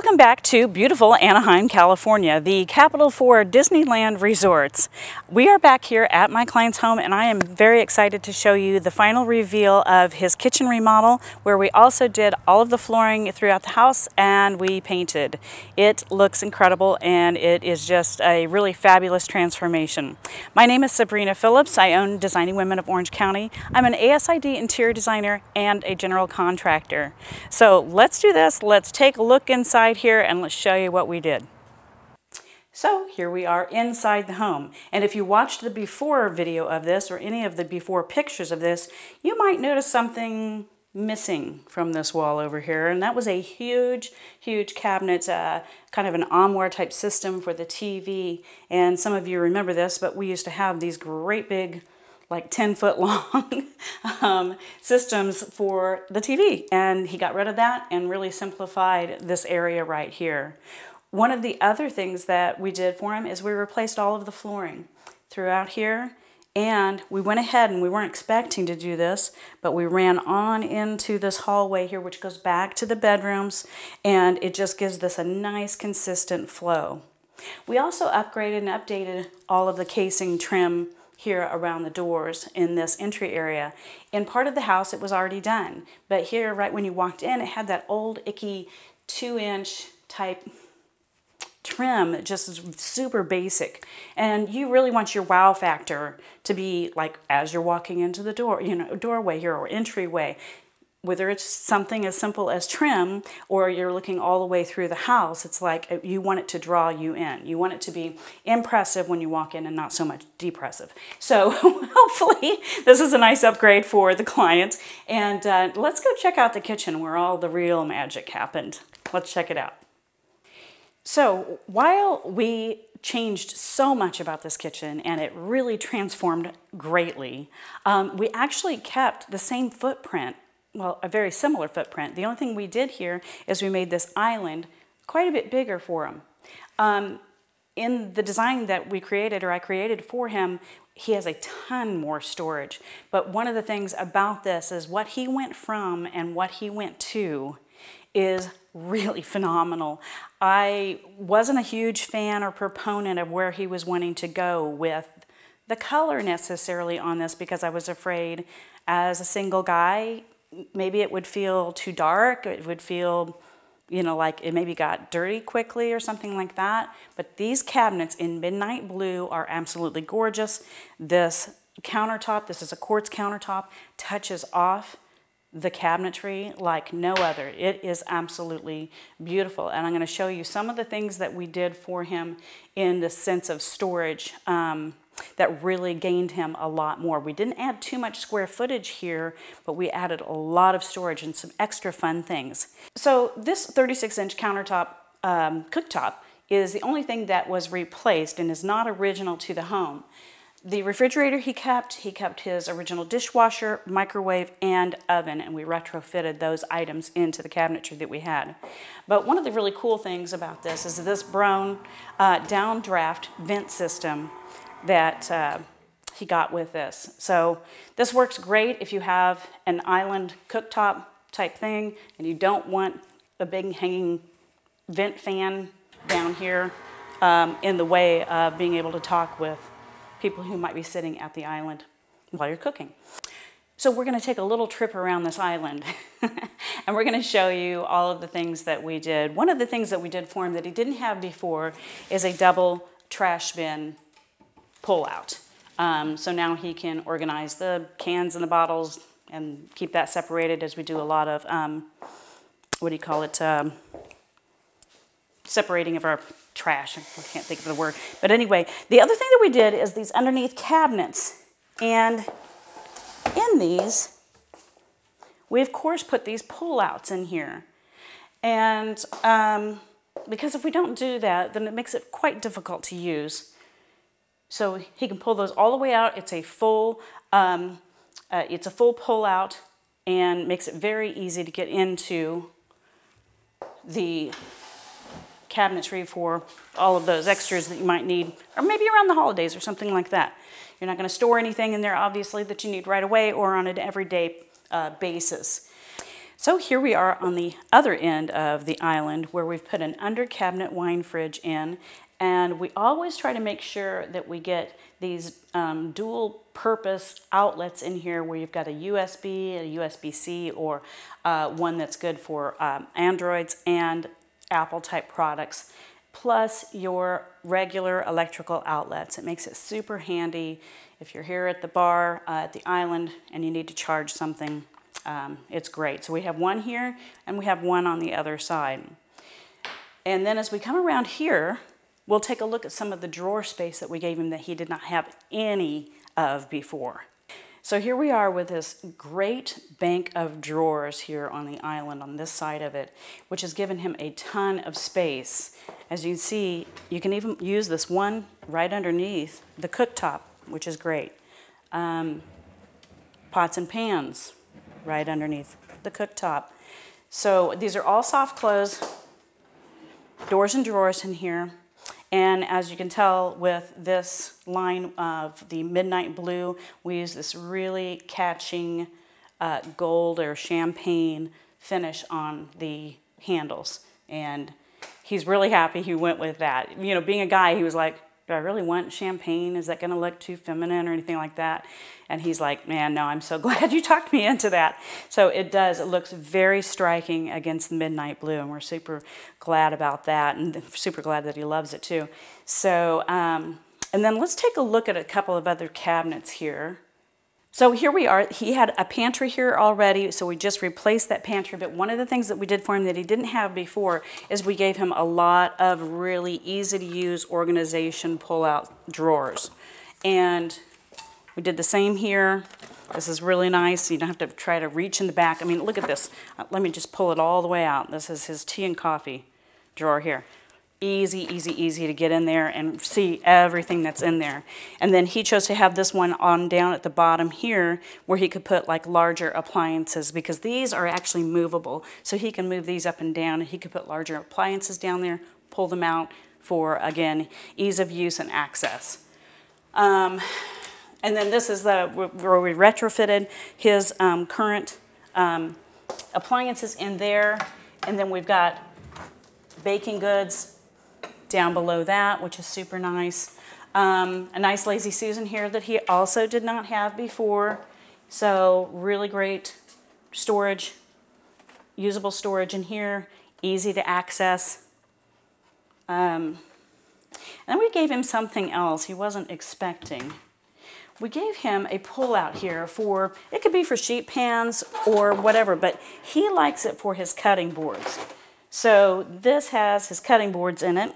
Welcome back to beautiful Anaheim, California, the capital for Disneyland resorts. We are back here at my client's home, and I am very excited to show you the final reveal of his kitchen remodel, where we also did all of the flooring throughout the house and we painted. It looks incredible, and it is just a really fabulous transformation. My name is Sabrina Phillips. I own Designing Women of Orange County. I'm an ASID interior designer and a general contractor. So let's do this. Let's take a look inside here and let's show you what we did. So here we are inside the home, and if you watched the before video of this or any of the before pictures of this, you might notice something missing from this wall over here, and that was a huge cabinet, kind of an armoire type system for the TV. And some of you remember this, but we used to have these great big, like 10-foot long systems for the TV, and he got rid of that and really simplified this area right here. One of the other things that we did for him is we replaced all of the flooring throughout here, and we went ahead, and we weren't expecting to do this, but we ran on into this hallway here, which goes back to the bedrooms, and it just gives this a nice consistent flow. We also upgraded and updated all of the casing trim here around the doors in this entry area. In part of the house it was already done, but here right when you walked in, it had that old icky 2-inch type trim that just is super basic, and you really want your wow factor to be like as you're walking into the door, you know, doorway here or entryway. Whether it's something as simple as trim or you're looking all the way through the house, it's like you want it to draw you in. You want it to be impressive when you walk in and not so much depressive. So hopefully this is a nice upgrade for the client. And let's go check out the kitchen where all the real magic happened. Let's check it out. So while we changed so much about this kitchen and it really transformed greatly, we actually kept the same footprint. Well, a very similar footprint. The only thing we did here is we made this island quite a bit bigger for him. In the design that we created, or I created for him, he has a ton more storage. But one of the things about this is what he went from and what he went to is really phenomenal. I wasn't a huge fan or proponent of where he was wanting to go with the color necessarily on this, because I was afraid as a single guy, maybe it would feel too dark. It would feel, you know, like it maybe got dirty quickly or something like that. But these cabinets in midnight blue are absolutely gorgeous. This countertop, this is a quartz countertop, touches off the cabinetry like no other. It is absolutely beautiful. And I'm going to show you some of the things that we did for him in the sense of storage that really gained him a lot more. We didn't add too much square footage here, but we added a lot of storage and some extra fun things. So this 36-inch countertop cooktop is the only thing that was replaced and is not original to the home. The refrigerator he kept his original dishwasher, microwave, and oven, and we retrofitted those items into the cabinetry that we had. But one of the really cool things about this is this Brown downdraft vent system that he got with this. So this works great if you have an island cooktop type thing and you don't want a big hanging vent fan down here in the way of being able to talk with people who might be sitting at the island while you're cooking. So we're going to take a little trip around this island and we're going to show you all of the things that we did. One of the things that we did for him that he didn't have before is a double trash bin pull out. So now he can organize the cans and the bottles and keep that separated, as we do a lot of, what do you call it, separating of our trash. I can't think of the word. But anyway, the other thing that we did is these underneath cabinets. And in these, we of course put these pull-outs in here. And because if we don't do that, then it makes it quite difficult to use. So he can pull those all the way out. It's a full pull out and makes it very easy to get into the cabinetry for all of those extras that you might need, or maybe around the holidays or something like that. You're not going to store anything in there, obviously, that you need right away or on an everyday basis. So here we are on the other end of the island where we've put an under cabinet wine fridge in, and we always try to make sure that we get these dual purpose outlets in here where you've got a USB, a USB-C, or one that's good for Androids and Apple type products, plus your regular electrical outlets. It makes it super handy if you're here at the bar at the island and you need to charge something. It's great. So we have one here and we have one on the other side. And then as we come around here, we'll take a look at some of the drawer space that we gave him that he did not have any of before. So here we are with this great bank of drawers here on the island on this side of it, which has given him a ton of space. As you see, you can even use this one right underneath the cooktop, which is great. Pots and pans right underneath the cooktop. So these are all soft close doors and drawers in here. And as you can tell with this line of the midnight blue, we use this really catching gold or champagne finish on the handles. And he's really happy he went with that. You know, being a guy, he was like, do I really want champagne? Is that going to look too feminine or anything like that? And he's like, man, no, I'm so glad you talked me into that. So it does. It looks very striking against the midnight blue, and we're super glad about that, and super glad that he loves it too. So, and then let's take a look at a couple of other cabinets here. So here we are. He had a pantry here already, so we just replaced that pantry. But one of the things that we did for him that he didn't have before is we gave him a lot of really easy-to-use organization pull-out drawers. And we did the same here. This is really nice. You don't have to try to reach in the back. I mean, look at this. Let me just pull it all the way out. This is his tea and coffee drawer here. Easy, easy, easy to get in there and see everything that's in there. And then he chose to have this one on down at the bottom here where he could put like larger appliances, because these are actually movable. So he can move these up and down, and he could put larger appliances down there, pull them out for, again, ease of use and access. And then this is where we retrofitted his current appliances in there. And then we've got baking goods down below that, which is super nice. A nice Lazy Susan here that he also did not have before. So really great storage, usable storage in here, easy to access. And then we gave him something else he wasn't expecting. We gave him a pull-out here for, it could be for sheet pans or whatever, but he likes it for his cutting boards. So this has his cutting boards in it.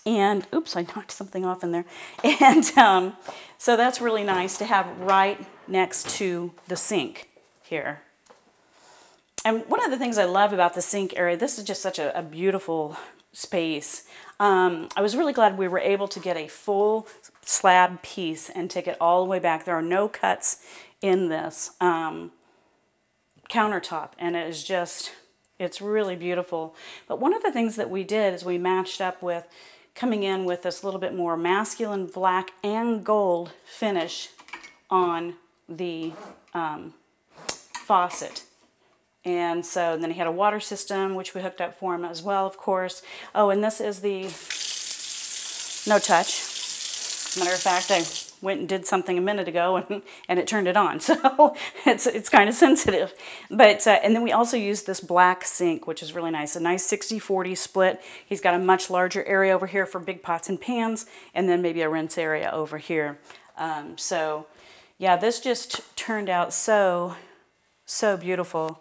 And, oops, I knocked something off in there. And so that's really nice to have right next to the sink here. And one of the things I love about the sink area, this is just such a beautiful space. I was really glad we were able to get a full slab piece and take it all the way back. There are no cuts in this countertop, and it is just, it's really beautiful. But one of the things that we did is we matched up with coming in with this little bit more masculine black and gold finish on the faucet. And so then he had a water system, which we hooked up for him as well, of course. Oh, and this is the no touch. Matter of fact, I went and did something a minute ago and it turned it on. So it's kind of sensitive. But and then we also used this black sink, which is really nice. A nice 60-40 split. He's got a much larger area over here for big pots and pans, and then maybe a rinse area over here. So yeah, this just turned out so beautiful.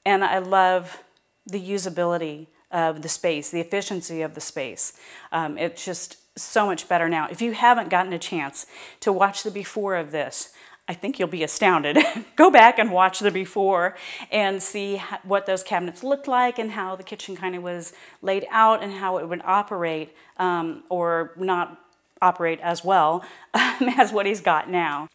And I love the usability of the space, the efficiency of the space. It's just so much better now. If you haven't gotten a chance to watch the before of this, I think you'll be astounded. Go back and watch the before and see what those cabinets looked like and how the kitchen kind of was laid out and how it would operate or not operate as well as what he's got now.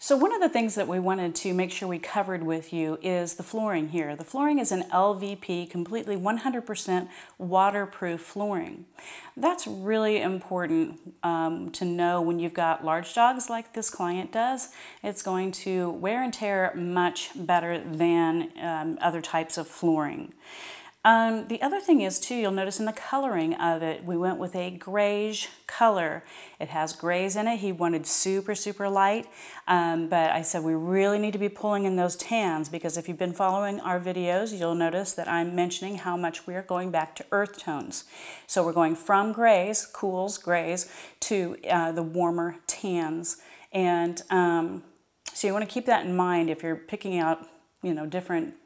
So one of the things that we wanted to make sure we covered with you is the flooring here. The flooring is an LVP, completely 100% waterproof flooring. That's really important to know when you've got large dogs like this client does. It's going to wear and tear much better than other types of flooring. The other thing is too, you'll notice in the coloring of it, we went with a grayish color. It has grays in it. He wanted super, super light, but I said we really need to be pulling in those tans, because if you've been following our videos, you'll notice that I'm mentioning how much we are going back to earth tones. So we're going from grays, cools, grays, to the warmer tans. And so you want to keep that in mind if you're picking out, you know, different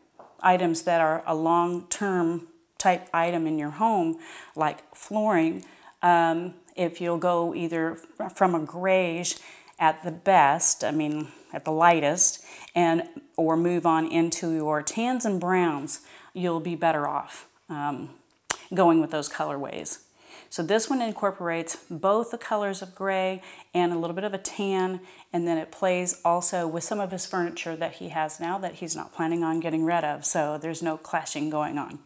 items that are a long-term type item in your home, like flooring. If you'll go either from a grayish at the best, I mean at the lightest, or move on into your tans and browns, you'll be better off going with those colorways. So this one incorporates both the colors of gray and a little bit of a tan, and then it plays also with some of his furniture that he has now that he's not planning on getting rid of, so there's no clashing going on.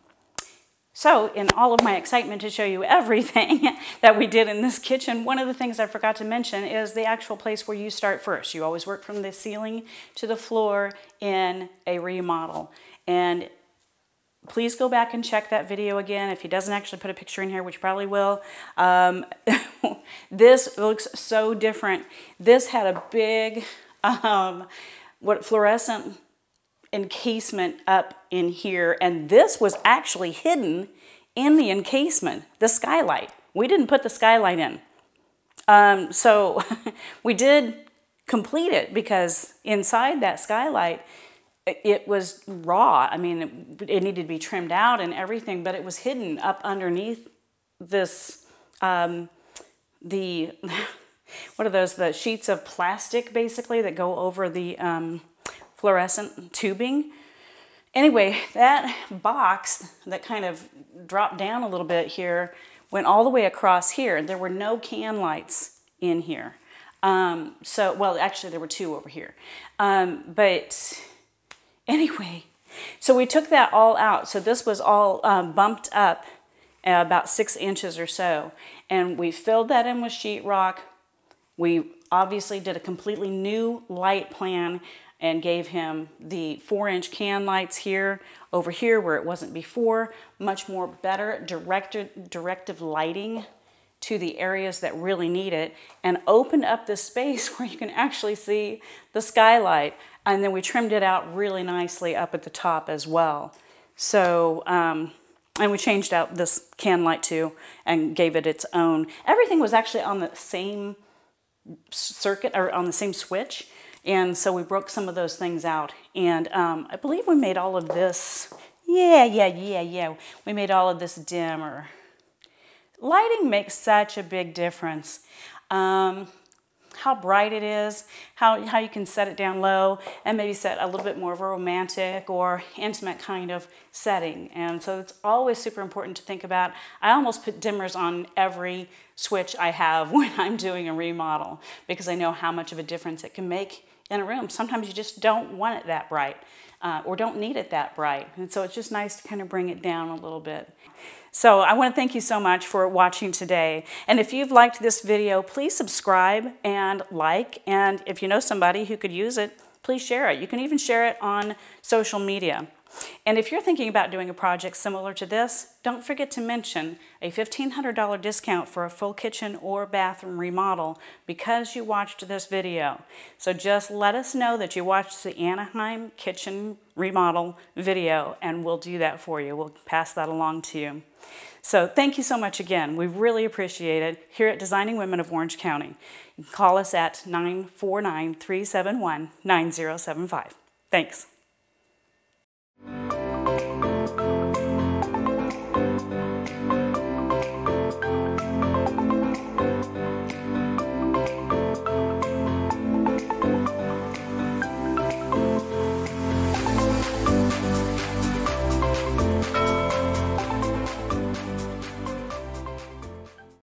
So in all of my excitement to show you everything that we did in this kitchen, one of the things I forgot to mention is the actual place where you start first. You always work from the ceiling to the floor in a remodel. And please go back and check that video again. If he doesn't actually put a picture in here, which he probably will, this looks so different. This had a big fluorescent encasement up in here, and this was actually hidden in the encasement, the skylight. We didn't put the skylight in. So we did complete it, because inside that skylight, it was raw. I mean, it needed to be trimmed out and everything, but it was hidden up underneath this, what are those, the sheets of plastic basically that go over the fluorescent tubing. Anyway, that box that kind of dropped down a little bit here went all the way across here. There were no can lights in here. Well, actually there were two over here. But anyway, so we took that all out. So this was all bumped up about 6 inches or so. And we filled that in with sheetrock. We obviously did a completely new light plan and gave him the 4-inch can lights here, over here where it wasn't before. Much more better directive lighting to the areas that really need it, and opened up this space where you can actually see the skylight. And then we trimmed it out really nicely up at the top as well. So, and we changed out this can light too and gave it its own. Everything was actually on the same circuit, or on the same switch. And so we broke some of those things out. And I believe we made all of this, yeah. We made all of this dimmer. Lighting makes such a big difference. How bright it is, how you can set it down low and maybe set a little bit more of a romantic or intimate kind of setting. And so it's always super important to think about. I almost put dimmers on every switch I have when I'm doing a remodel, because I know how much of a difference it can make in a room. Sometimes you just don't want it that bright or don't need it that bright. And so it's just nice to kind of bring it down a little bit. So I want to thank you so much for watching today. And if you've liked this video, please subscribe and like. And if you know somebody who could use it, please share it. You can even share it on social media. And if you're thinking about doing a project similar to this, don't forget to mention a $1,500 discount for a full kitchen or bathroom remodel because you watched this video. So just let us know that you watched the Anaheim kitchen remodel video, and we'll do that for you. We'll pass that along to you. So thank you so much again. We really appreciate it here at Designing Women of Orange County. You can call us at 949-371-9075. Thanks.